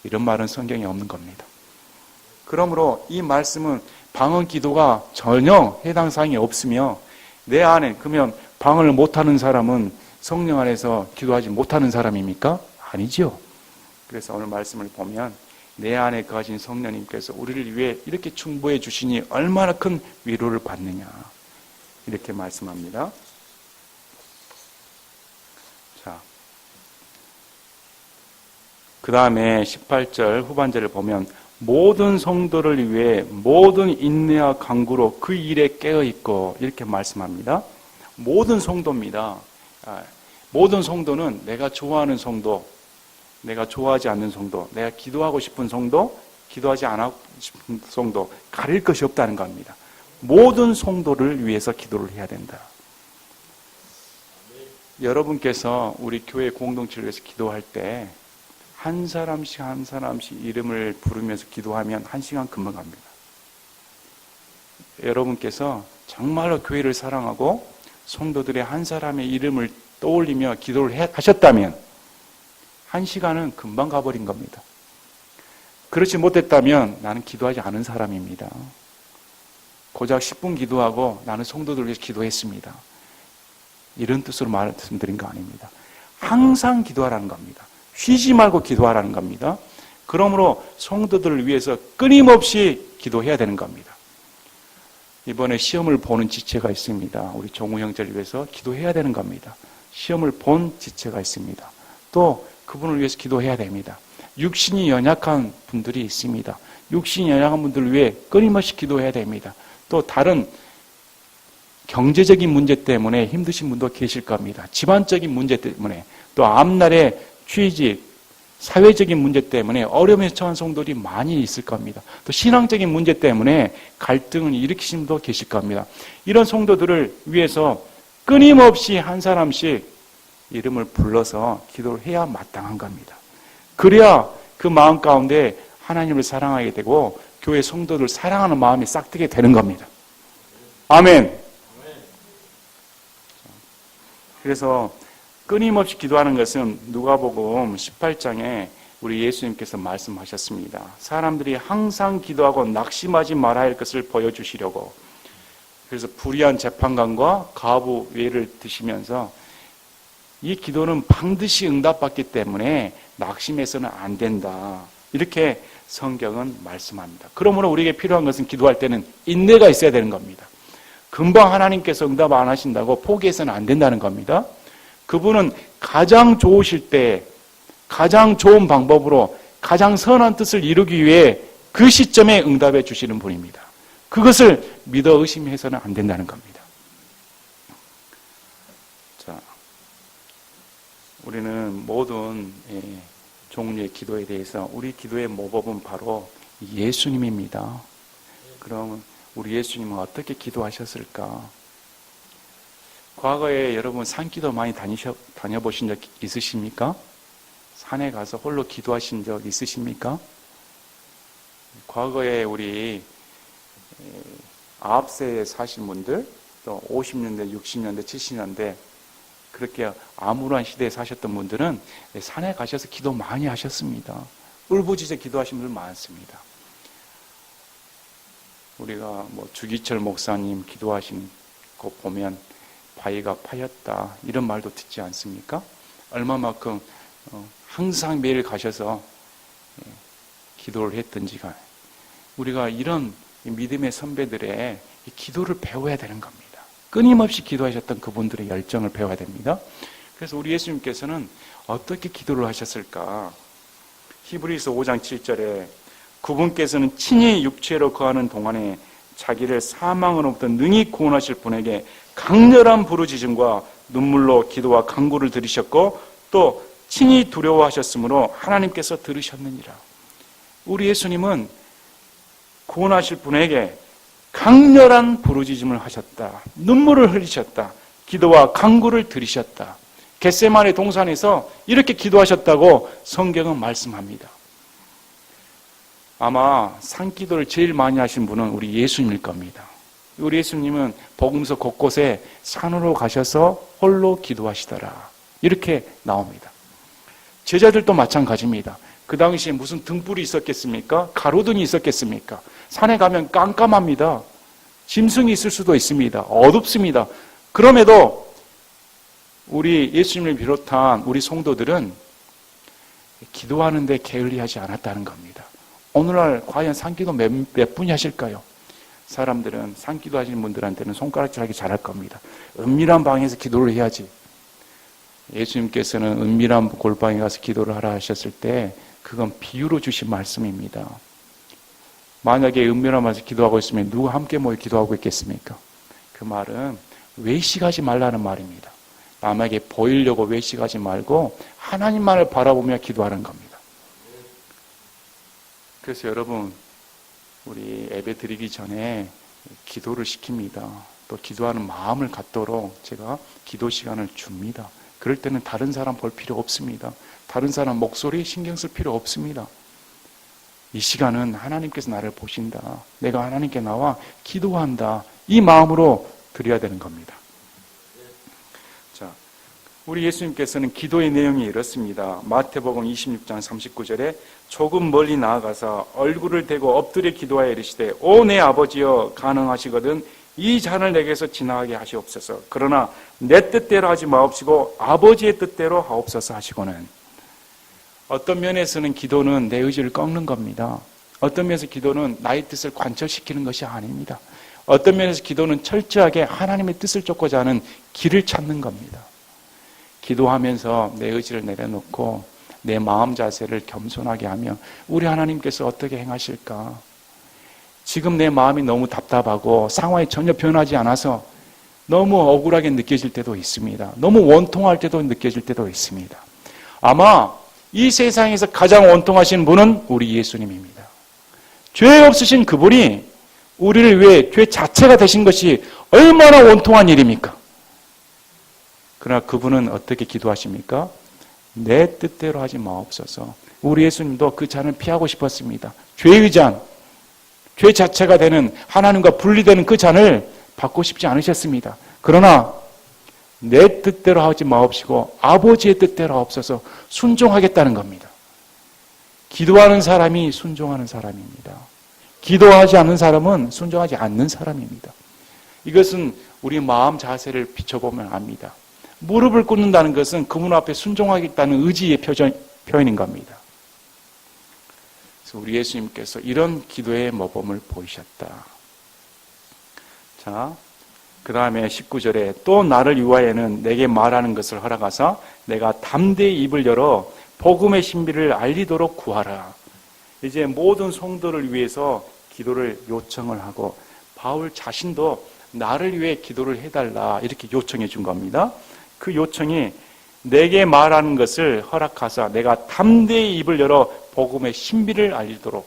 이런 말은 성경에 없는 겁니다. 그러므로 이 말씀은 방언 기도가 전혀 해당 사항이 없으며 내 안에, 그러면 방언을 못하는 사람은 성령 안에서 기도하지 못하는 사람입니까? 아니죠. 그래서 오늘 말씀을 보면 내 안에 거하신 성령님께서 우리를 위해 이렇게 충보해 주시니 얼마나 큰 위로를 받느냐, 이렇게 말씀합니다. 자, 그 다음에 18절 후반절을 보면 모든 성도를 위해 모든 인내와 간구로 그 일에 깨어있고, 이렇게 말씀합니다. 모든 성도입니다. 모든 성도는 내가 좋아하는 성도, 내가 좋아하지 않는 성도, 내가 기도하고 싶은 성도, 기도하지 않고 싶은 성도, 가릴 것이 없다는 겁니다. 모든 성도를 위해서 기도를 해야 된다. 여러분께서 우리 교회 공동체를 위해서 기도할 때 한 사람씩 한 사람씩 이름을 부르면서 기도하면 1시간 금방 갑니다. 여러분께서 정말로 교회를 사랑하고 성도들의 한 사람의 이름을 떠올리며 기도를 하셨다면 1시간은 금방 가버린 겁니다. 그렇지 못했다면 나는 기도하지 않은 사람입니다. 고작 10분 기도하고 나는 성도들을 위해서 기도했습니다. 이런 뜻으로 말씀드린 거 아닙니다. 항상 기도하라는 겁니다. 쉬지 말고 기도하라는 겁니다. 그러므로 성도들을 위해서 끊임없이 기도해야 되는 겁니다. 이번에 시험을 보는 지체가 있습니다. 우리 종우 형제를 위해서 기도해야 되는 겁니다. 시험을 본 지체가 있습니다. 또 그분을 위해서 기도해야 됩니다. 육신이 연약한 분들이 있습니다. 육신이 연약한 분들을 위해 끊임없이 기도해야 됩니다. 또 다른 경제적인 문제 때문에 힘드신 분도 계실 겁니다. 집안적인 문제 때문에, 또 앞날에 취직, 사회적인 문제 때문에 어려움에 처한 성도들이 많이 있을 겁니다. 또 신앙적인 문제 때문에 갈등을 일으키신 분도 계실 겁니다. 이런 성도들을 위해서 끊임없이 한 사람씩 이름을 불러서 기도를 해야 마땅한 겁니다. 그래야 그 마음 가운데 하나님을 사랑하게 되고 교회 성도들 사랑하는 마음이 싹트게 되는 겁니다. 아멘. 그래서 끊임없이 기도하는 것은 누가복음 18장에 우리 예수님께서 말씀하셨습니다. 사람들이 항상 기도하고 낙심하지 말아야 할 것을 보여주시려고. 그래서 불의한 재판관과 과부 외를 드시면서 이 기도는 반드시 응답받기 때문에 낙심해서는 안 된다, 이렇게 성경은 말씀합니다. 그러므로 우리에게 필요한 것은 기도할 때는 인내가 있어야 되는 겁니다. 금방 하나님께서 응답 안 하신다고 포기해서는 안 된다는 겁니다. 그분은 가장 좋으실 때 가장 좋은 방법으로 가장 선한 뜻을 이루기 위해 그 시점에 응답해 주시는 분입니다. 그것을 믿어 의심해서는 안 된다는 겁니다. 자, 우리는 모든 종류의 기도에 대해서 우리 기도의 모법은 바로 예수님입니다. 그럼 우리 예수님은 어떻게 기도하셨을까? 과거에 여러분 산기도 많이 다녀보신 적 있으십니까? 산에 가서 홀로 기도하신 적 있으십니까? 과거에 우리 9세에 사신 분들, 또 50년대, 60년대, 70년대 그렇게 암울한 시대에 사셨던 분들은 산에 가셔서 기도 많이 하셨습니다. 울부짖어 기도하신 분들 많습니다. 우리가 주기철 목사님 기도하신 거 보면 바위가 파였다, 이런 말도 듣지 않습니까? 얼마만큼 항상 매일 가셔서 기도를 했던지가. 우리가 이런 믿음의 선배들의 기도를 배워야 되는 겁니다. 끊임없이 기도하셨던 그분들의 열정을 배워야 됩니다. 그래서 우리 예수님께서는 어떻게 기도를 하셨을까? 히브리서 5장 7절에 그분께서는 친히 육체로 거하는 동안에 자기를 사망으로부터 능히 구원하실 분에게 강렬한 부르짖음과 눈물로 기도와 간구를 들으셨고 또 친히 두려워하셨으므로 하나님께서 들으셨느니라. 우리 예수님은 구원하실 분에게 강렬한 부르짖음을 하셨다. 눈물을 흘리셨다. 기도와 간구를 들으셨다. 겟세마네 동산에서 이렇게 기도하셨다고 성경은 말씀합니다. 아마 산기도를 제일 많이 하신 분은 우리 예수님일 겁니다. 우리 예수님은 복음서 곳곳에 산으로 가셔서 홀로 기도하시더라, 이렇게 나옵니다. 제자들도 마찬가지입니다. 그 당시에 무슨 등불이 있었겠습니까? 가로등이 있었겠습니까? 산에 가면 깜깜합니다. 짐승이 있을 수도 있습니다. 어둡습니다. 그럼에도 우리 예수님을 비롯한 우리 성도들은 기도하는데 게을리하지 않았다는 겁니다. 오늘날 과연 산기도 몇 분이 하실까요? 사람들은 산기도 하시는 분들한테는 손가락질하기 잘할 겁니다. 은밀한 방에서 기도를 해야지. 예수님께서는 은밀한 골방에 가서 기도를 하라 하셨을 때 그건 비유로 주신 말씀입니다. 만약에 은밀한 방에서 기도하고 있으면 누가 함께 모여 기도하고 있겠습니까? 그 말은 외식하지 말라는 말입니다. 남에게 보이려고 외식하지 말고 하나님만을 바라보며 기도하는 겁니다. 그래서 여러분, 우리 예배 드리기 전에 기도를 시킵니다. 또 기도하는 마음을 갖도록 제가 기도 시간을 줍니다. 그럴 때는 다른 사람 볼 필요 없습니다. 다른 사람 목소리 신경 쓸 필요 없습니다. 이 시간은 하나님께서 나를 보신다. 내가 하나님께 나와 기도한다. 이 마음으로 드려야 되는 겁니다. 자, 우리 예수님께서는 기도의 내용이 이렇습니다. 마태복음 26장 39절에 조금 멀리 나아가서 얼굴을 대고 엎드려 기도하여 이르시되 오 내 아버지여 가능하시거든 이 잔을 내게서 지나가게 하시옵소서. 그러나 내 뜻대로 하지 마옵시고 아버지의 뜻대로 하옵소서 하시고는, 어떤 면에서는 기도는 내 의지를 꺾는 겁니다. 어떤 면에서 기도는 나의 뜻을 관철시키는 것이 아닙니다. 어떤 면에서 기도는 철저하게 하나님의 뜻을 쫓고자 하는 길을 찾는 겁니다. 기도하면서 내 의지를 내려놓고 내 마음 자세를 겸손하게 하며 우리 하나님께서 어떻게 행하실까? 지금 내 마음이 너무 답답하고 상황이 전혀 변하지 않아서 너무 억울하게 느껴질 때도 있습니다. 너무 원통할 때도 느껴질 때도 있습니다. 아마 이 세상에서 가장 원통하신 분은 우리 예수님입니다. 죄 없으신 그분이 우리를 위해 죄 자체가 되신 것이 얼마나 원통한 일입니까? 그러나 그분은 어떻게 기도하십니까? 내 뜻대로 하지 마옵소서. 우리 예수님도 그 잔을 피하고 싶었습니다. 죄의 잔, 죄 자체가 되는 하나님과 분리되는 그 잔을 받고 싶지 않으셨습니다. 그러나 내 뜻대로 하지 마옵시고 아버지의 뜻대로 하옵소서, 순종하겠다는 겁니다. 기도하는 사람이 순종하는 사람입니다. 기도하지 않는 사람은 순종하지 않는 사람입니다. 이것은 우리 마음 자세를 비춰보면 압니다. 무릎을 꿇는다는 것은 그분 앞에 순종하겠다는 의지의 표현인 겁니다. 그래서 우리 예수님께서 이런 기도의 모범을 보이셨다. 자, 그 다음에 19절에 또 나를 위하여는 내게 말하는 것을 허락하사 내가 담대히 입을 열어 복음의 신비를 알리도록 구하라. 이제 모든 성도를 위해서 기도를 요청을 하고 바울 자신도 나를 위해 기도를 해달라 이렇게 요청해 준 겁니다. 그 요청이 내게 말하는 것을 허락하사 내가 담대히 입을 열어 복음의 신비를 알리도록,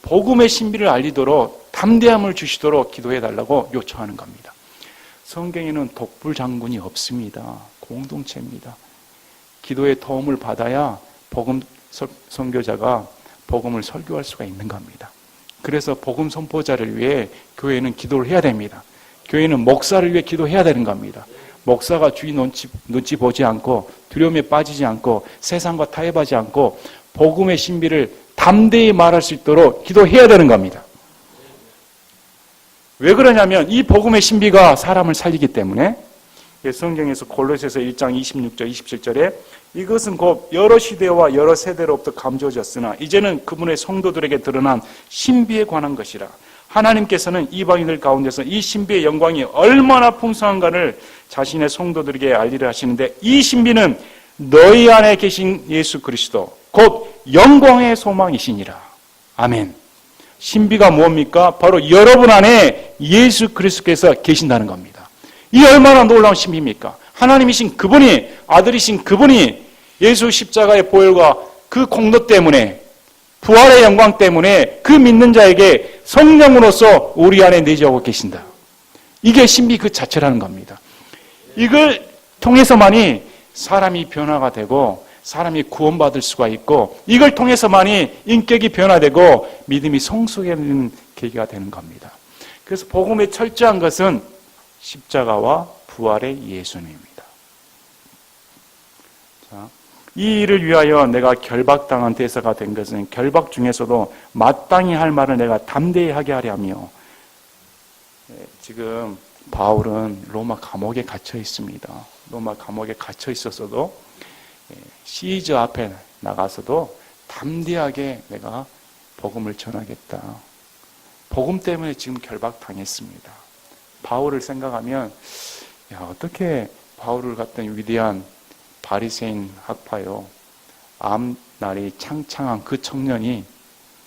복음의 신비를 알리도록 담대함을 주시도록 기도해달라고 요청하는 겁니다. 성경에는 독불장군이 없습니다. 공동체입니다. 기도의 도움을 받아야 복음 선교자가 복음을 설교할 수가 있는 겁니다. 그래서 복음 선포자를 위해 교회는 기도를 해야 됩니다. 교회는 목사를 위해 기도해야 되는 겁니다. 목사가 주위 눈치 보지 않고 두려움에 빠지지 않고 세상과 타협하지 않고 복음의 신비를 담대히 말할 수 있도록 기도해야 되는 겁니다. 왜 그러냐면 이 복음의 신비가 사람을 살리기 때문에. 성경에서 골로새서 1장 26절 27절에 이것은 곧 여러 시대와 여러 세대로부터 감춰졌으나 이제는 그분의 성도들에게 드러난 신비에 관한 것이라. 하나님께서는 이방인들 가운데서 이 신비의 영광이 얼마나 풍성한가를 자신의 성도들에게 알리려 하시는데 이 신비는 너희 안에 계신 예수 그리스도 곧 영광의 소망이시니라. 아멘. 신비가 뭡니까? 바로 여러분 안에 예수 그리스도께서 계신다는 겁니다. 이 얼마나 놀라운 신비입니까? 하나님이신 그분이, 아들이신 그분이 예수 십자가의 보혈과 그 공로 때문에, 부활의 영광 때문에 그 믿는 자에게 성령으로서 우리 안에 내재하고 계신다. 이게 신비 그 자체라는 겁니다. 이걸 통해서만이 사람이 변화가 되고 사람이 구원받을 수가 있고 이걸 통해서만이 인격이 변화되고 믿음이 성숙해지는 계기가 되는 겁니다. 그래서 복음의 철저한 것은 십자가와 부활의 예수님입니다. 자, 이 일을 위하여 내가 결박당한 대사가 된 것은 결박 중에서도 마땅히 할 말을 내가 담대히 하게 하려며, 지금 바울은 로마 감옥에 갇혀 있습니다. 로마 감옥에 갇혀 있었어도 시저 앞에 나가서도 담대하게 내가 복음을 전하겠다. 복음 때문에 지금 결박당했습니다. 바울을 생각하면 어떻게 바울을 같은 위대한 바리새인 학파요, 앞날이 창창한 그 청년이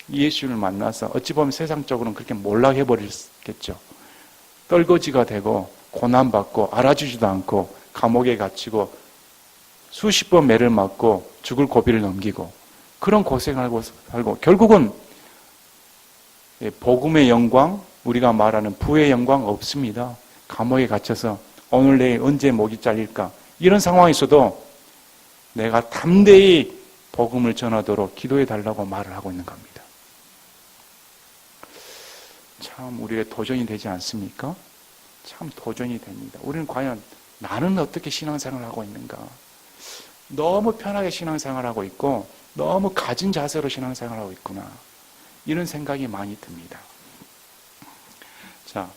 예수를 만나서 어찌 보면 세상적으로는 그렇게 몰락해버렸겠죠. 떨거지가 되고 고난받고 알아주지도 않고 감옥에 갇히고 수십 번 매를 맞고 죽을 고비를 넘기고 그런 고생하고 살고 결국은 복음의 영광, 우리가 말하는 부의 영광 없습니다. 감옥에 갇혀서 오늘 내일 언제 목이 잘릴까 이런 상황에서도 내가 담대히 복음을 전하도록 기도해 달라고 말을 하고 있는 겁니다. 참 우리의 도전이 되지 않습니까? 참 도전이 됩니다. 우리는 과연 나는 어떻게 신앙생활을 하고 있는가? 너무 편하게 신앙생활을 하고 있고 너무 가진 자세로 신앙생활을 하고 있구나. 이런 생각이 많이 듭니다. 자,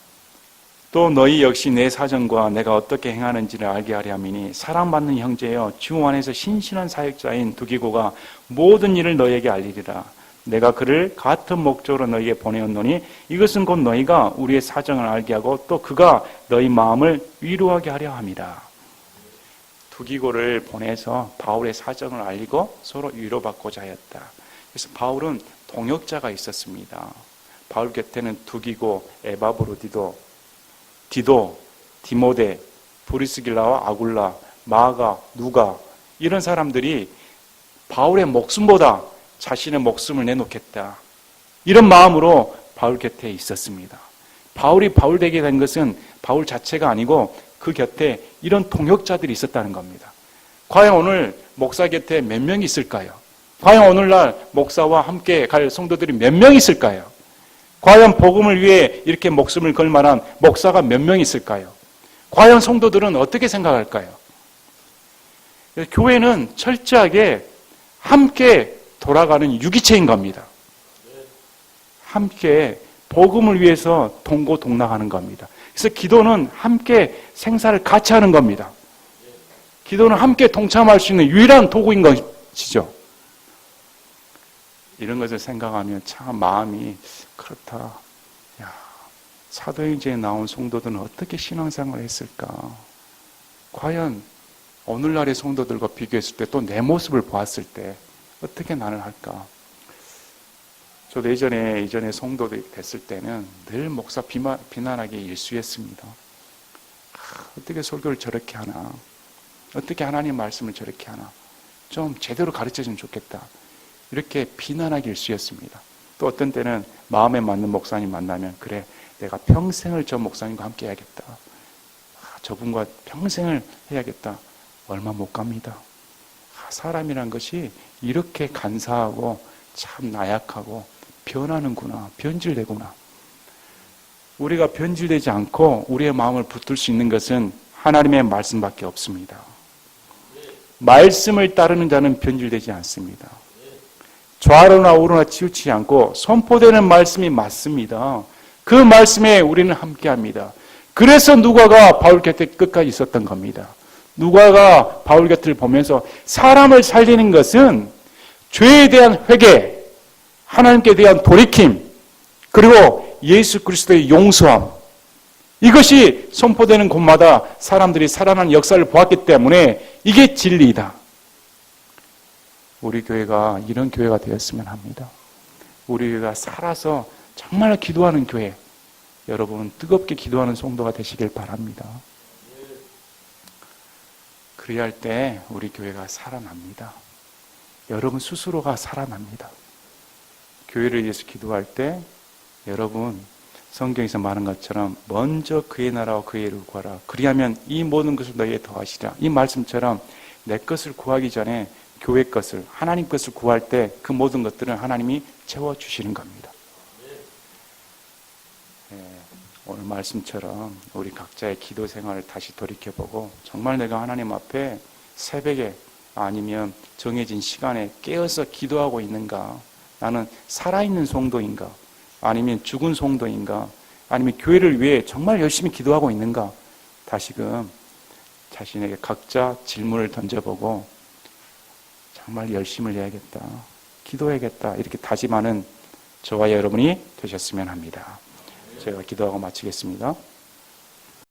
또 너희 역시 내 사정과 내가 어떻게 행하는지를 알게 하려 함이니 사랑받는 형제여 주 안에서 신실한 사역자인 두기고가 모든 일을 너희에게 알리리라. 내가 그를 같은 목적으로 너희에게 보내었노니 이것은 곧 너희가 우리의 사정을 알게 하고 또 그가 너희 마음을 위로하게 하려 함이라. 두기고를 보내서 바울의 사정을 알리고 서로 위로받고자 하였다. 그래서 바울은 동역자가 있었습니다. 바울 곁에는 두기고, 에바브로디도, 디도, 디모데, 브리스길라와 아굴라, 마가, 누가 이런 사람들이 바울의 목숨보다 자신의 목숨을 내놓겠다. 이런 마음으로 바울 곁에 있었습니다. 바울이 바울 되게 된 것은 바울 자체가 아니고 그 곁에 이런 동역자들이 있었다는 겁니다. 과연 오늘 목사 곁에 몇 명이 있을까요? 과연 오늘날 목사와 함께 갈 성도들이 몇 명 있을까요? 과연 복음을 위해 이렇게 목숨을 걸 만한 목사가 몇 명 있을까요? 과연 성도들은 어떻게 생각할까요? 교회는 철저하게 함께 돌아가는 유기체인 겁니다. 함께 복음을 위해서 동고동락하는 겁니다. 그래서 기도는 함께 생사를 같이 하는 겁니다. 기도는 함께 동참할 수 있는 유일한 도구인 것이죠. 이런 것을 생각하면 참 마음이 그렇다. 야, 사도행전에 나온 성도들은 어떻게 신앙생활을 했을까? 과연 오늘날의 성도들과 비교했을 때 또 내 모습을 보았을 때 어떻게 나는 할까? 저도 예전에 성도들이 됐을 때는 늘 목사 비난하기 일쑤였습니다. 어떻게 설교를 저렇게 하나? 어떻게 하나님 말씀을 저렇게 하나? 좀 제대로 가르쳐주면 좋겠다. 이렇게 비난하기 일쑤였습니다. 또 어떤 때는 마음에 맞는 목사님 만나면 그래 내가 평생을 저 목사님과 함께 해야겠다. 저분과 평생을 해야겠다. 얼마 못 갑니다. 사람이란 것이 이렇게 간사하고 참 나약하고 변하는구나. 변질되구나. 우리가 변질되지 않고 우리의 마음을 붙들 수 있는 것은 하나님의 말씀밖에 없습니다. 말씀을 따르는 자는 변질되지 않습니다. 좌로나 우로나 치우치지 않고 선포되는 말씀이 맞습니다. 그 말씀에 우리는 함께합니다. 그래서 누가가 바울 곁에 끝까지 있었던 겁니다. 누가가 바울 곁을 보면서 사람을 살리는 것은 죄에 대한 회개, 하나님께 대한 돌이킴, 그리고 예수 그리스도의 용서함, 이것이 선포되는 곳마다 사람들이 살아나는 역사를 보았기 때문에 이게 진리이다. 우리 교회가 이런 교회가 되었으면 합니다. 우리 교회가 살아서 정말 기도하는 교회, 여러분 뜨겁게 기도하는 성도가 되시길 바랍니다. 그래야 할 때 우리 교회가 살아납니다. 여러분 스스로가 살아납니다. 교회를 위해서 기도할 때 여러분 성경에서 말한 것처럼 먼저 그의 나라와 그의 일을 구하라. 그리하면 이 모든 것을 너희에 더하시리라. 이 말씀처럼 내 것을 구하기 전에 교회 것을, 하나님 것을 구할 때 그 모든 것들은 하나님이 채워주시는 겁니다. 오늘 말씀처럼 우리 각자의 기도 생활을 다시 돌이켜보고 정말 내가 하나님 앞에 새벽에 아니면 정해진 시간에 깨어서 기도하고 있는가? 나는 살아있는 성도인가? 아니면 죽은 성도인가? 아니면 교회를 위해 정말 열심히 기도하고 있는가? 다시금 자신에게 각자 질문을 던져보고 정말 열심을 내야겠다, 기도해야겠다, 이렇게 다짐하는 저와 여러분이 되셨으면 합니다. 제가 기도하고 마치겠습니다.